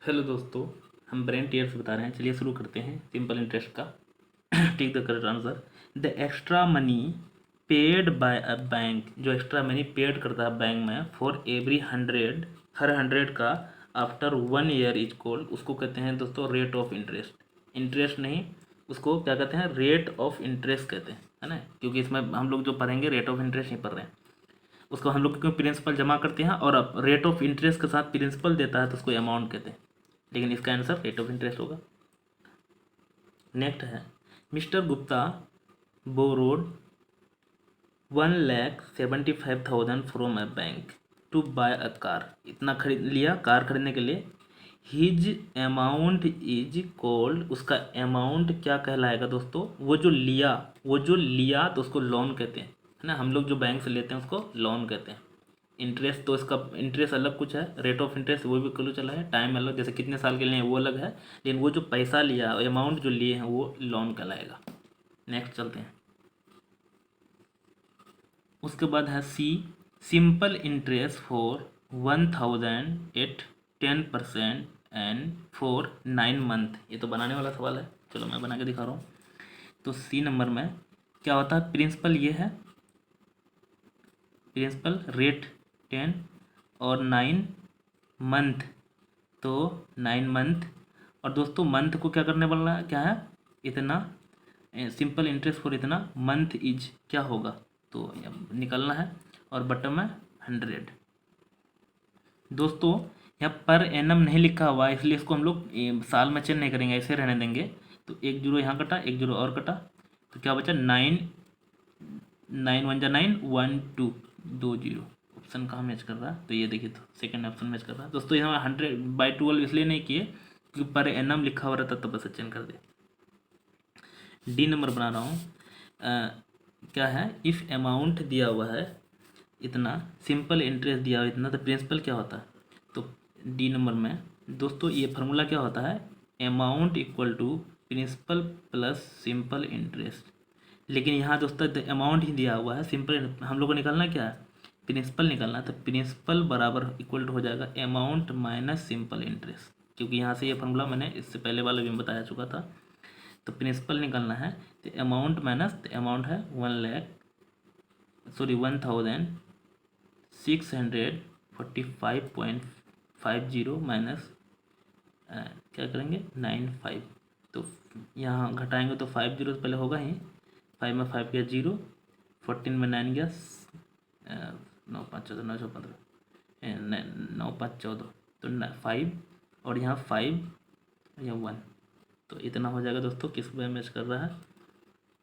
Hello दोस्तों, हम brain tier से बता रहे हैं। चलिए शुरू करते हैं सिंपल इंटरेस्ट का। Take the correct answer. The extra money paid by a bank, जो एक्स्ट्रा मनी पेड करता है बैंक में फॉर एवरी 100, हर 100 का आफ्टर 1 ईयर इज कॉल्ड, उसको कहते हैं दोस्तों रेट ऑफ इंटरेस्ट। इंटरेस्ट नहीं, उसको क्या कहते हैं, रेट ऑफ इंटरेस्ट कहते हैं, है ना। क्योंकि इसमें हम लोग जो पढ़ेंगे रेट ऑफ इंटरेस्ट नहीं पढ़ रहे हैं। उसको हम लोग क्यों प्रिंसिपल जमा करते हैं और अब रेट ऑफ इंटरेस्ट के साथ प्रिंसिपल देता है तो उसको अमाउंट कहते हैं, लेकिन इसका आंसर रेट ऑफ इंटरेस्ट होगा। नेक्स्ट है mister Gupta borrowed 1,75,000 from a bank to buy a car. इतना खरीद लिया कार खरीदने के लिए। हिज अमाउंट इज कॉल्ड, उसका अमाउंट क्या कहलाएगा दोस्तों? वो जो लिया तो उसको लोन कहते हैं, है ना। हम लोग जो बैंक से लेते हैं उसको लोन कहते हैं। इंटरेस्ट तो इसका इंटरेस्ट अलग कुछ है, रेट ऑफ इंटरेस्ट वो भी क्लू चला है, टाइम अलग, जैसे कितने साल के लिए वो अलग है, लेकिन वो जो पैसा लिया अमाउंट जो लिए हैं वो लोन कहलाएगा। नेक्स्ट चलते हैं। उसके बाद है C, simple interest for 1,000 at 10% and for 9 month. ये तो बनाने वाला सवाल है, चलो मैं बना के दिखा रहा हूँ। तो सी नंबर में क्या होता है, प्रिंसिपल ये है, प्रिंसिपल रेट 10 और 9 मंथ, तो 9 मंथ। और दोस्तों मंथ को क्या करने वाला है, क्या है, इतना। सिंपल इंटरेस्ट फॉर इतना मंथ इज क्या होगा, तो निकलना है। और बटन में 100। दोस्तों यहाँ पर एनम नहीं लिखा हुआ है, इसलिए इसको हम लोग साल में चेंज नहीं करेंगे, ऐसे रहने देंगे। तो एक जीरो यहाँ कटा, एक जीरो और कटा, तो क्या बचा 9, 9 × 1 = 9, 1 2 2 जीरो। ऑप्शन कहाँ मैच कर रहा है, तो ये देखिए, तो सेकंड ऑप्शन मैच कर रहा है। दोस्तों यहाँ 100/12 इसलिए नहीं किए क्योंकि पर एनम लिखा हुआ रहता, तो बस चेंज कर दे। डी नंबर बना रहा हूँ। क्या है, इफ़ अमाउंट दिया हुआ है इतना, सिंपल इंटरेस्ट दिया हुआ इतना, तो प्रिंसिपल क्या होता है? तो डी नंबर में दोस्तों ये फार्मूला क्या होता है, amount equal to principal plus simple interest. लेकिन यहाँ दोस्तों अमाउंट ही दिया हुआ है, सिंपल हम लोग को निकालना क्या है, प्रिंसिपल निकालना है। तो प्रिंसिपल बराबर इक्वल टू हो जाएगा अमाउंट माइनस सिंपल इंटरेस्ट, क्योंकि यहाँ से ये फार्मूला मैंने इससे पहले वाले भी बताया चुका था। तो प्रिंसिपल निकालना है, तो अमाउंट माइनस, तो अमाउंट है 1,645.50 माइनस क्या करेंगे 95। तो यहाँ घटाएंगे तो 5 जीरो पहले होगा ही, 5 में 5 गया 0, 14 में 9 गया 9 5 14 9 6 15 9 5 14, तो 5 और यहाँ 5 यहाँ 1, तो इतना हो जाएगा दोस्तों। किस में मैच कर रहा है,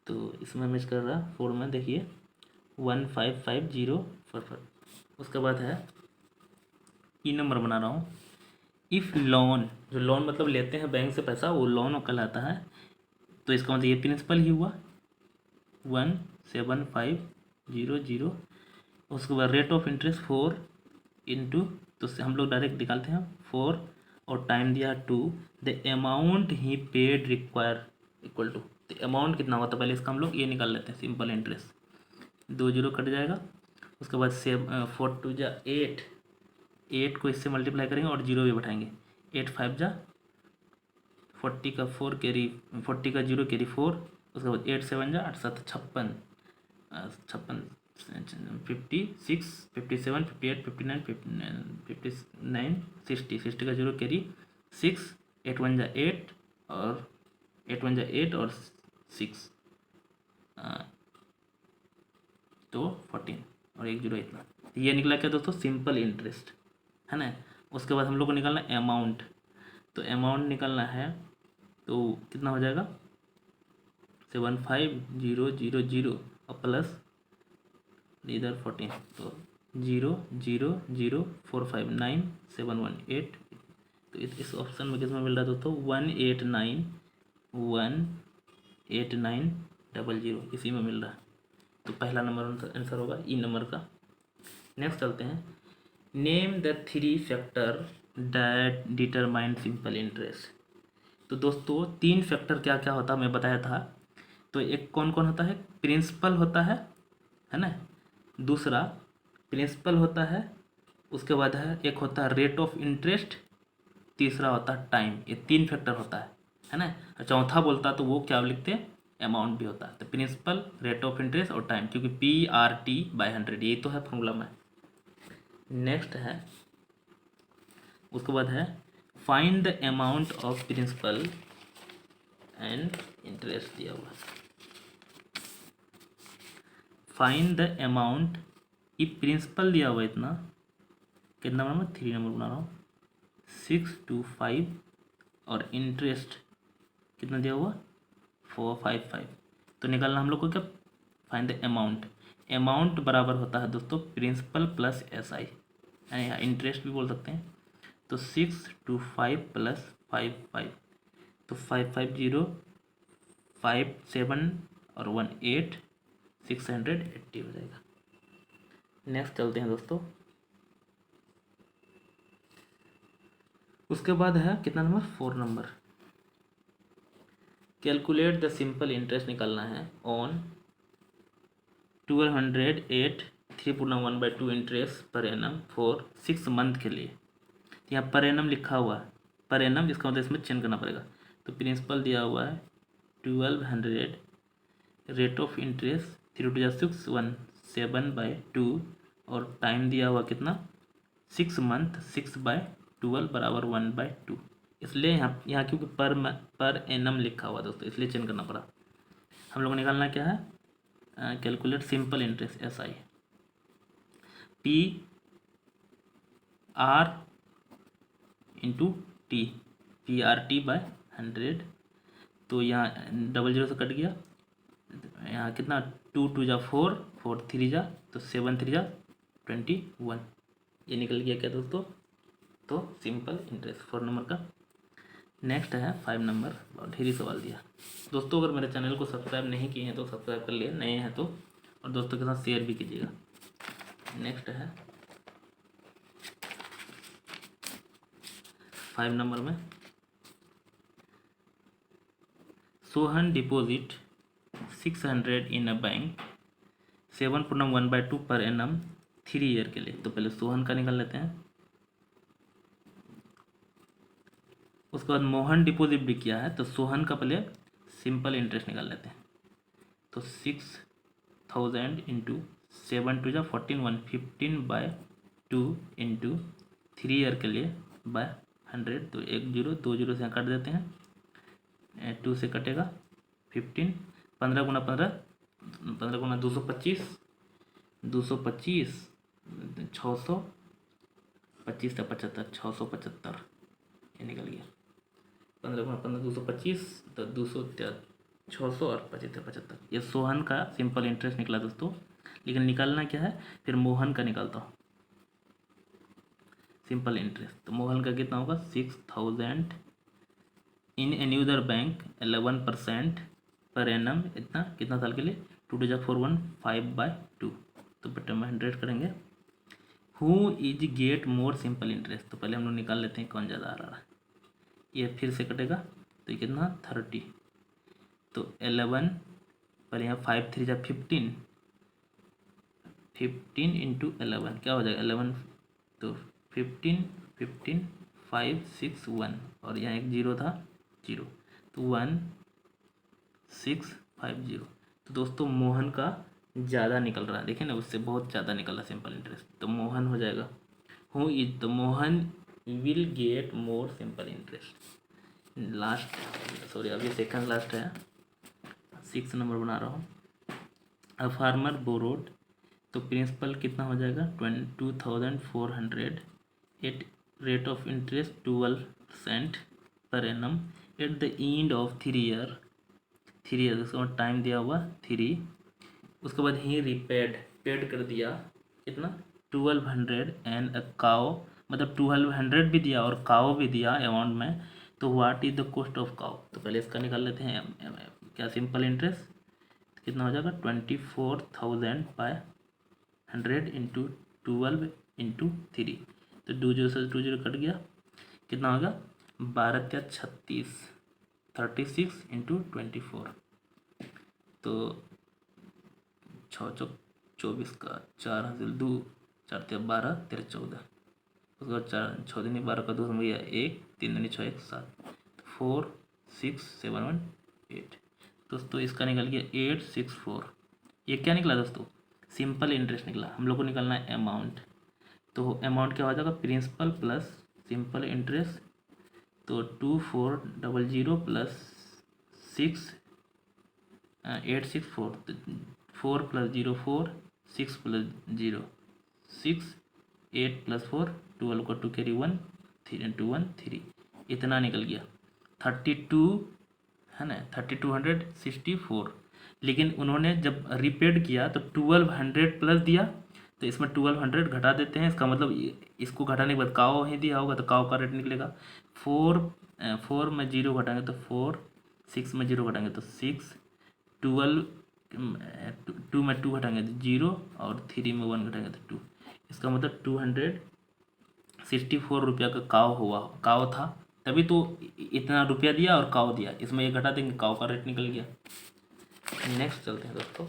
तो इसमें मैच कर रहा है 4 में, देखिए 1,550,4। उसके बाद है ई नंबर बना रहा हूँ। इफ़ लोन, जो लोन मतलब लेते हैं बैंक से पैसा, वो लोन कहलाता है। तो इसका मतलब ये प्रिंसिपल ही हुआ 1,750,0। उसके बाद रेट ऑफ इंटरेस्ट 4 इंटू, तो हम लोग डायरेक्ट निकालते हैं 4 और टाइम दिया 2, the amount he paid require equal to, तो अमाउंट कितना होता है पहले इसका हम लोग ये निकाल लेते हैं, सिंपल इंटरेस्ट 2 जीरो कट जाएगा। उसके बाद 4 2 = 8, 8 को इससे मल्टीप्लाई करेंगे और जीरो भी बैठाएंगे, 8 5 = 40 का 4 कैरी, 40 का 0 कैरी 4। उसके बाद 8 7 = 8 7 56, 56 56 57 58 59 59 60, 60 का 0 कैरी 6, 8 1 = 8 और 8 1 = 8 और 6, तो 14 और 1 जीरो इतना। ये निकला क्या दोस्तों, सिंपल इंटरेस्ट, है ना। उसके बाद हम लोग को निकालना है अमाउंट, तो अमाउंट निकालना है, तो कितना हो जाएगा 75,000 और प्लस इधर 14, तो 0,0,0,459,718। तो इस ऑप्शन में किसमें मिल रहा है दोस्तों, 189,189,000, इसी में मिल रहा है। तो पहला नंबर आंसर होगा ई नंबर का। नेक्स्ट चलते हैं। Name the 3 factor that determine simple interest. तो दोस्तों 3 फैक्टर क्या क्या होता है मैं बताया था। तो एक कौन कौन होता है, प्रिंसिपल होता है ना। दूसरा प्रिंसिपल होता है, उसके बाद है एक होता है रेट ऑफ इंटरेस्ट, तीसरा होता है टाइम। ये 3 फैक्टर होता है ना। और चौथा बोलता तो वो क्या लिखते हैं, अमाउंट भी होता है। तो प्रिंसिपल, रेट ऑफ इंटरेस्ट और टाइम, क्योंकि PRT/100 यही तो है फॉर्मूला में। नेक्स्ट है, उसके बाद है find the amount of principal and interest दिया हुआ है। फाइंड द अमाउंट, ये प्रिंसिपल दिया हुआ है इतना, कितना नंबर में, 3 नंबर बना रहा हूँ, 625, और इंटरेस्ट कितना दिया हुआ, 455। तो निकालना हम लोग को क्या, फाइंड द अमाउंट। अमाउंट बराबर होता है दोस्तों प्रिंसिपल प्लस SI, या इंटरेस्ट भी बोल सकते हैं। तो 625 प्लस 55, तो 550, 57 और 18, 680 हो जाएगा। नेक्स्ट चलते हैं दोस्तों। उसके बाद है कितना number, 4 number, calculate the simple interest निकालना है on 1208 3/1/2 interest per annum for 6 month के लिए। यहाँ पर एनम लिखा हुआ है, पर एनम, इसका मतलब इसमें चेंज करना पड़ेगा। तो प्रिंसिपल दिया हुआ है 1200, रेट ऑफ इंटरेस्ट 3×617/2, और टाइम दिया हुआ कितना, 6 मंथ, 6/12 बराबर 1/2। इसलिए यहाँ क्योंकि पर एनम लिखा हुआ दोस्तों, इसलिए चेंज करना पड़ा। हम लोग को निकालना क्या है, calculate simple interest SI, PR into T, PRT/100। तो यहाँ 00 से कट गया, यहाँ कितना, 2×2 = 4, 4×3 तो 7×3 = 21, ये निकल गया क्या दोस्तों। तो सिंपल इंटरेस्ट 4 नंबर का। नेक्स्ट है 5 नंबर, और ढेर ही सवाल दिया दोस्तों। अगर मेरे चैनल को सब्सक्राइब नहीं किए हैं तो सब्सक्राइब कर लिए, नए हैं तो, और दोस्तों के साथ शेयर भी कीजिएगा। नेक्स्ट है 5 नंबर में, Sohan deposit 600 in a bank 7/1/2 per annum 3 year के लिए। तो पहले सोहन का निकाल लेते हैं। उसके बाद मोहन डिपॉजिट भी किया है, तो सोहन का पहले सिंपल इंटरेस्ट निकाल लेते हैं। तो 6000 इंटू 7×2 = 14, 115/2 इंटू 3 ईयर के लिए बाय 100। तो 1 0, 2 0 से काट देते हैं, 2 से कटेगा 15, 15×15, 15×15 225, 225, 600, 25 से 75, 675, ये निकल गया। 15×15 225, तो 200, 600 और 25 से 75, ये सोहन का सिंपल इंटरेस्ट निकला दोस्तों। लेकिन निकालना क्या है, फिर मोहन का निकालता हूँ सिंपल इंटरेस्ट। तो मोहन का कितना होगा, 6000 in any other bank 11% per annum, इतना कितना साल के लिए, 2×4 15/2। तो बटे में 100 करेंगे। Who is get more simple interest, तो पहले हम लोग निकाल लेते हैं कौन ज़्यादा आ रहा है। ये फिर से कटेगा, तो कितना 30, तो 11 पर यहाँ 5×3 = 15 इंटू 11 क्या हो जाएगा 11, तो 15 15 5 6 1, और यहाँ एक 0 था 0, तो 1650। तो दोस्तों मोहन का ज़्यादा निकल रहा है, देखिए ना, उससे बहुत ज़्यादा निकल रहा है सिंपल इंटरेस्ट, तो मोहन हो जाएगा। हु इज, तो Mohan will get more simple interest. Last, sorry अभी सेकंड लास्ट है, 6 नंबर बना रहा हूँ। अ फार्मर बोरोड, तो प्रिंसिपल कितना हो जाएगा 22,400 at rate of interest 12% per annum at the end of 3 year, 3 year उसका टाइम दिया हुआ 3। उसके बाद ही रिपेड, पेड कर दिया कितना 1200 एंड अ काओ, मतलब 1200 भी दिया और काओ भी दिया अमाउंट में। तो what is the cost of cow, तो पहले इसका निकाल लेते हैं क्या सिंपल इंटरेस्ट, कितना हो जाएगा 24,000/100 इंटू 12 इंटू 3। तो 2 0 से 2 0 कट गया, कितना होगा 12×36, 36 इंटू 24, तो 6 चौक 24 का 4 हासिल 2, 4 × 12 13 14, उसके बाद 4 6 दूनी 12 का 2 भैया 1 3 दूनी 6 1 7 4 6 7 1 8। दोस्तों इसका निकल गया 864। ये क्या निकला दोस्तों? सिंपल इंटरेस्ट निकला। हम लोग को निकलना है अमाउंट। तो अमाउंट क्या हो जाएगा? Principal plus simple interest. तो 2400 प्लस 864। 4 प्लस 0 4 6 प्लस 0 6 8 प्लस 4 12 को 2 कैरी 1 3 2 1 3। इतना निकल गया 32 है ना, 3264। लेकिन उन्होंने जब रिपेड किया तो 1200 प्लस दिया, तो इसमें 1200 घटा देते हैं। इसका मतलब इसको घटाने के बाद काओ ही दिया होगा तो काओ का रेट निकलेगा 4 में 0 घटाएंगे तो 4 6 में 0 घटाएंगे तो 6 12 2 में 2 घटाएंगे तो 0 और 3 में 1 घटाएंगे तो 2। इसका मतलब 264 रुपया का काओ था, तभी तो इतना रुपया दिया और काओ दिया। इसमें ये घटा देंगे, काओ का रेट निकल गया। नेक्स्ट चलते हैं दोस्तों,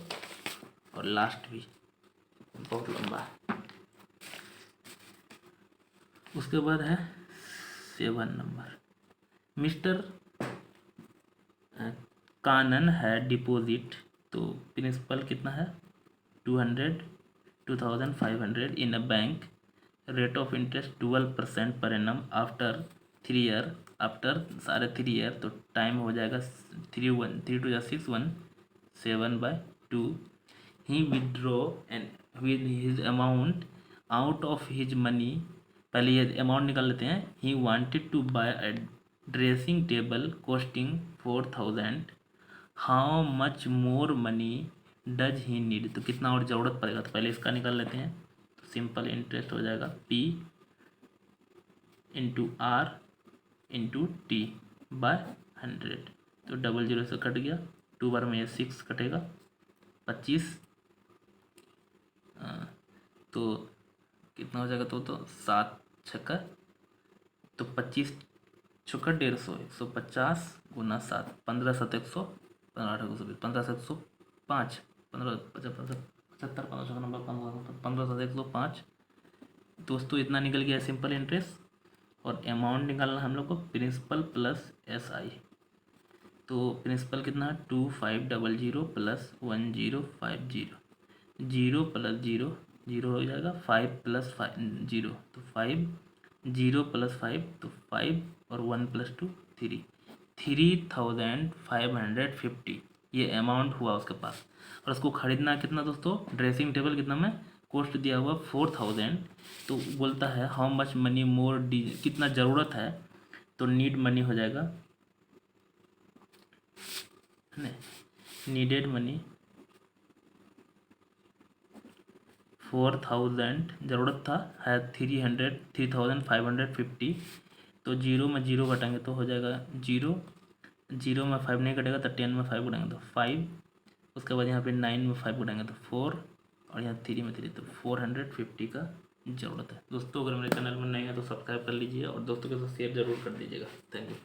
और लास्ट भी बहुत लंबा है। उसके बाद है 7 नंबर। मिस्टर कानन है डिपॉजिट, तो प्रिंसिपल कितना है 2500 in a bank, rate of interest 12% per annum after 3 year. After सारे 3 ईयर तो टाइम हो जाएगा 3 2 6 1 7/2। He withdraw and with his amount out of his money. पहले ये अमाउंट निकाल लेते हैं। He wanted to buy a dressing table costing 4000। How much more money does he need. तो कितना और ज़रूरत पड़ेगा, तो पहले इसका निकाल लेते हैं। तो सिंपल इंटरेस्ट हो जाएगा P into R into T by 100। तो 00 से कट गया, 2 बार में ये 6 कटेगा 25। तो कितना हो जाएगा? तो 7 छक्का तो 25 छक्का 150 150 गुना 7 15 7 100 15 120 15 7 105 15 75 75 15 नंबर 15 7 105। दोस्तों इतना निकल गया सिंपल इंटरेस्ट। और अमाउंट निकालना हम लोग को प्रिंसिपल प्लस SI। तो प्रिंसिपल कितना है 2500 प्लस 1050 0 प्लस 0 0 हो जाएगा 5 प्लस 5 0 तो 5 0 प्लस 5 तो 5 और 1 प्लस 2 3 3550 ये अमाउंट हुआ उसके पास। और उसको खरीदना कितना दोस्तों? ड्रेसिंग टेबल कितना में कॉस्ट दिया हुआ 4000। तो बोलता है how much money more D, कितना ज़रूरत है, तो नीड मनी हो जाएगा नीडेड मनी 4000 ज़रूरत था है 3550। तो 0 में 0 घटाएंगे तो हो जाएगा 0 0 में 5 नहीं कटेगा तो 10 में 5 घटाएंगे तो 5। उसके बाद यहाँ पे 9 में 5 घटाएंगे तो 4 और यहाँ 3 में 3 तो 450 का ज़रूरत है। दोस्तों अगर मेरे चैनल में नए हैं तो सब्सक्राइब कर लीजिए और दोस्तों के साथ शेयर ज़रूर कर दीजिएगा। Thank you.